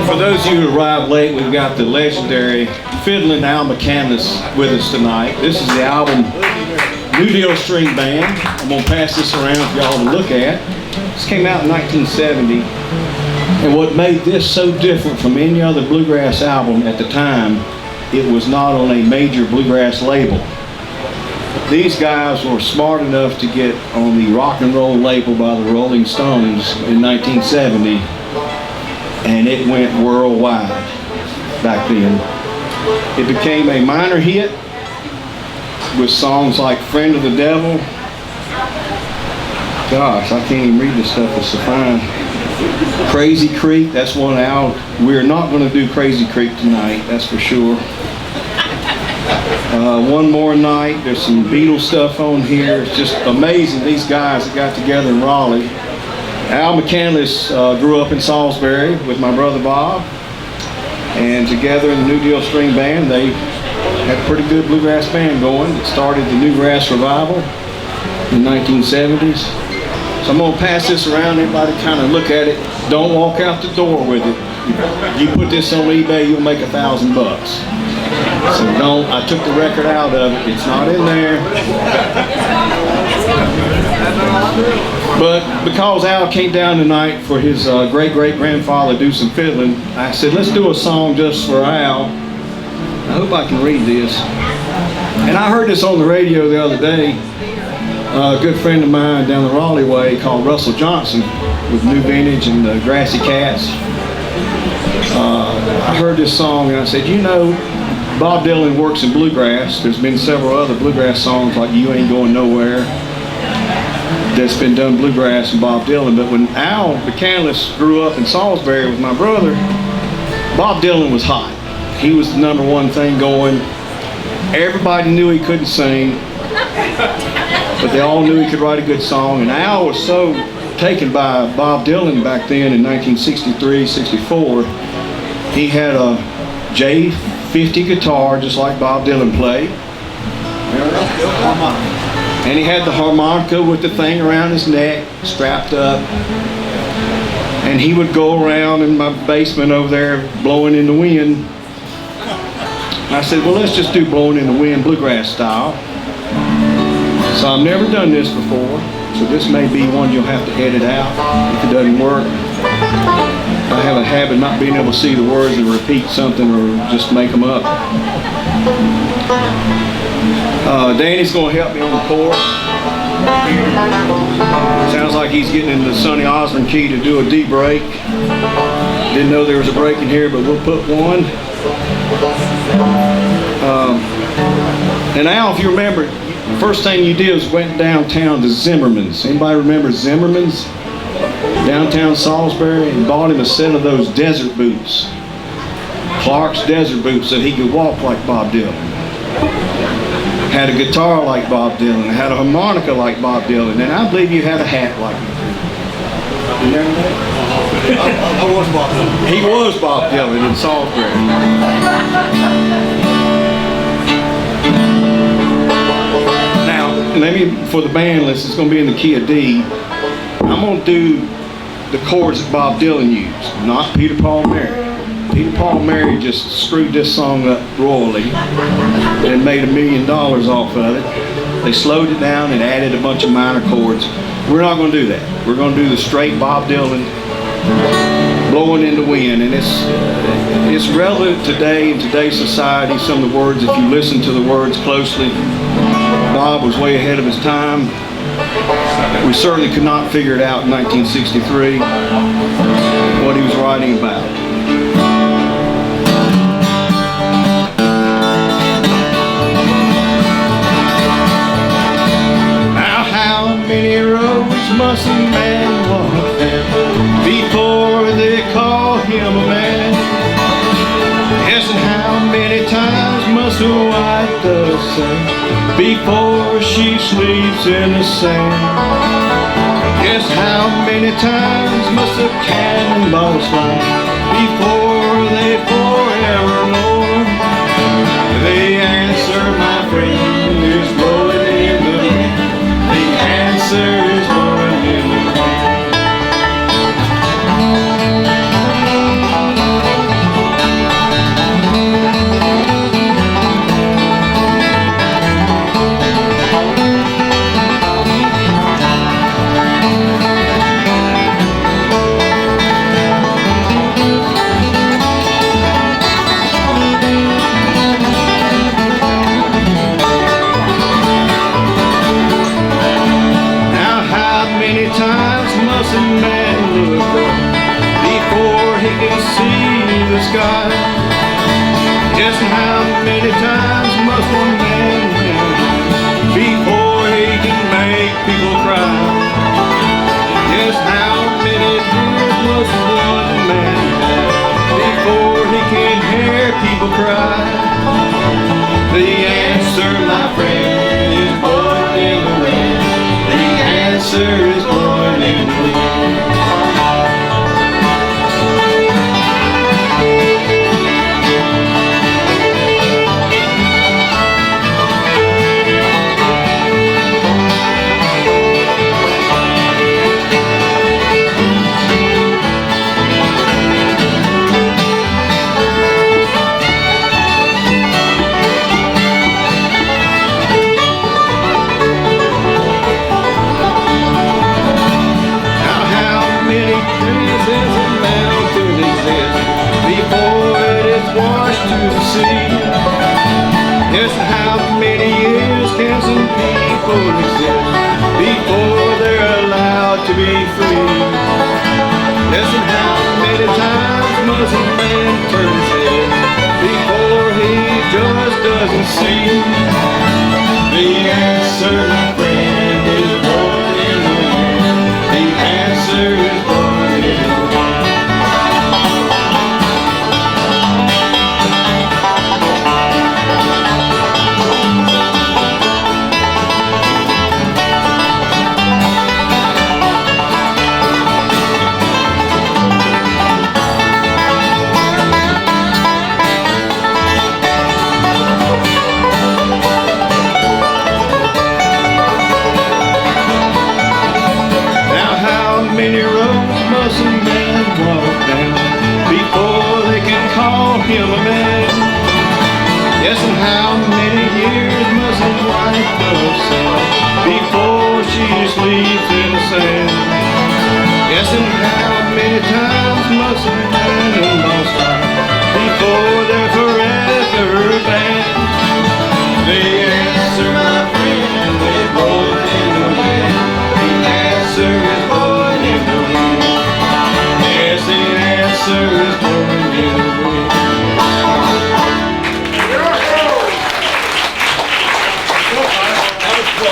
For those of you who arrived late, we've got the legendary fiddling Al McCandless with us tonight. This is the album New Deal String Band. I'm going to pass this around for y'all to look at. This came out in 1970. And what made this so different from any other bluegrass album at the time, it was not on a major bluegrass label. These guys were smart enough to get on the rock and roll label by the Rolling Stones in 1970, and it went worldwide back then. It became a minor hit with songs like Friend of the Devil. Gosh, I can't even read this stuff, it's so fine. Crazy Creek, that's one out. We're not going to do Crazy Creek tonight, that's for sure. One More Night, there's some Beatles stuff on here. It's just amazing, these guys that got together in Raleigh. Al McCandless grew up in Salisbury with my brother Bob, and together in the New Deal String Band, they had a pretty good bluegrass band going. It started the Bluegrass Revival in the 1970s. So I'm going to pass this around, everybody kind of look at it. Don't walk out the door with it. You put this on eBay, you'll make $1,000. So don't, I took the record out of it, it's not in there. But because Al came down tonight for his great-great-grandfather to do some fiddling, I said, let's do a song just for Al. I hope I can read this. And I heard this on the radio the other day. A good friend of mine down the Raleigh way called Russell Johnson with New Vintage and the Grassy Cats. I heard this song and I said, you know, Bob Dylan works in bluegrass. There's been several other bluegrass songs like You Ain't Going Nowhere that's been done bluegrass and Bob Dylan. But when Al McCandless grew up in Salisbury with my brother, Bob Dylan was hot. He was the #1 thing going. Everybody knew he couldn't sing, but they all knew he could write a good song. And Al was so taken by Bob Dylan back then in 1963, 64. He had a J50 guitar just like Bob Dylan played. And he had the harmonica with the thing around his neck, strapped up. And he would go around in my basement over there blowing in the wind. And I said, well, let's just do Blowing in the Wind bluegrass style. So I've never done this before, so this may be one you'll have to edit out if it doesn't work. I have a habit of not being able to see the words and repeat something or just make them up. Danny's going to help me on the chorus. Sounds like he's getting in the Sonny Osborne key to do a D break. Didn't know there was a break in here, but we'll put one. And Al, if you remember, the first thing you did was went downtown to Zimmerman's. Anybody remember Zimmerman's? Downtown Salisbury, and bought him a set of those desert boots. Clark's desert boots, so he could walk like Bob Dylan. Had a guitar like Bob Dylan, had a harmonica like Bob Dylan, and I believe you had a hat like him. You remember that? I was Bob Dylan. He was Bob Dylan in Salisbury. Now, let me, for the band list, it's going to be in the key of D. I'm going to do the chords that Bob Dylan used, not Peter, Paul, Mary. Peter, Paul, Mary just screwed this song up royally and made $1 million off of it. They slowed it down and added a bunch of minor chords. We're not going to do that. We're going to do the straight Bob Dylan, Blowing in the Wind, and it's relevant today in today's society. Some of the words, if you listen to the words closely, Bob was way ahead of his time. We certainly could not figure it out in 1963 what he was writing about. Now how many roads must a man walk down before they call him a man? Yes, and how many times must a wife the same before she sleeps in the sand? Yes, how many times must the cannonballs fly before they forever know? The answer, my friend, is blowing in the wind. The answer is blowing in the wind. see the sky. Yes, and how many times must one man win before he can make people cry? Yes, how many tears must one man have before he can hear people cry? The answer, my friend, is born in the wind. The answer is born in the wind. To the sea. Yes, how many years can some people exist before they're allowed to be free? Yes, and how many times must a man turn his head before he just doesn't see? The answer, my friend, is born in the wind. The answer is born in the wind. Many roads must a man walk down before they can call him a man? Yes, and how many years must a wife herself before she sleeps in the sand? Yes, and how many times must a man and lost life before they're forever banned? The answer, my friend, is born in the wind. The answer is born in the wind. Yes, the answer is born.